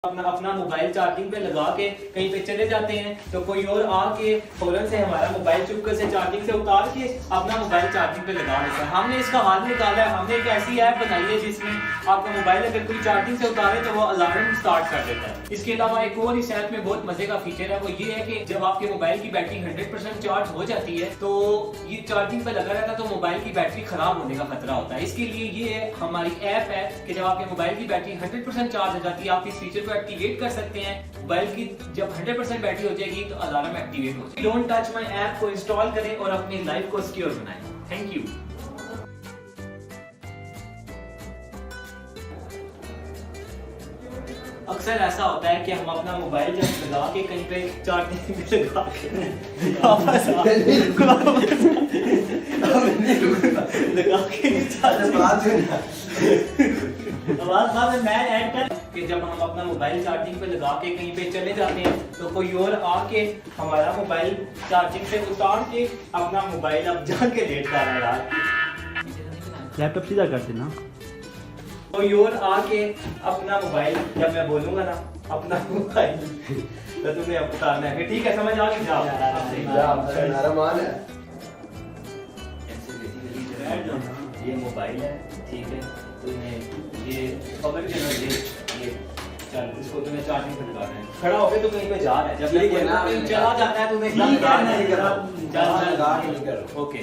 अपना mobile charging पे लगा के कहीं पे चले जाते हैं तो कोई और आके फौरन से हमारा मोबाइल चुपके से चार्जिंग से उतार के अपना मोबाइल चार्जिंग पे लगा देता है। हमने इसका हाल निकाला है। हमने एक ऐसी ऐप बनाई है जिसमें आपका मोबाइल अगर कोई चार्जिंग से उतारे तो वो अलार्म स्टार्ट कर देता है। इसके अलावा एक और इस ऐप में बहुत मजे का फीचर है, वो ये है कि जब आपके मोबाइल की बैटरी 100% चार्ज हो जाती है तो ये चार्जिंग पे लगा रहता है तो मोबाइल की बैटरी खराब होने का खतरा होता है। इसके लिए ये हमारी ऐप है कि जब आपके मोबाइल की बैटरी 100% चार्ज हो जाती है आप इस फीचर को एक्टिवेट कर सकते हैं। मोबाइल की जब 100% बैटरी हो जाएगी तो अलार्म एक्टिवेट हो जाएगी। डोंट टच माय ऐप को इंस्टॉल करें और अपनी लाइफ को सिक्योर बनाएं। Thank you. अक्सर ऐसा होता है कि हम अपना मोबाइल जब लगा के कहीं पे चार्जिंग पे लगा के वापस लगा के मैं ऐड कर कि जब हम अपना मोबाइल चार्जिंग पे लगा के कहीं पे चले जाते हैं तो कोई और आके हमारा मोबाइल चार्जिंग से उतार के अपना मोबाइल अब जाके लेटता है। यार लैपटॉप सीधा कर देना। कोई और आके अपना मोबाइल जब मैं बोलूंगा ना अपना मोबाइल तो तुम्हें अब उतारना है। ठीक है, समझ आ गई? ये मोबाइल है, ठीक है, तुम्हें ये पकड़ के ना ये चल इसको तुम्हें चार्जिंग पे लगाना है। खड़ा हो गए तो कहीं पे जा रहा है, जब मैं चला जाता है तुम्हें चल ओके।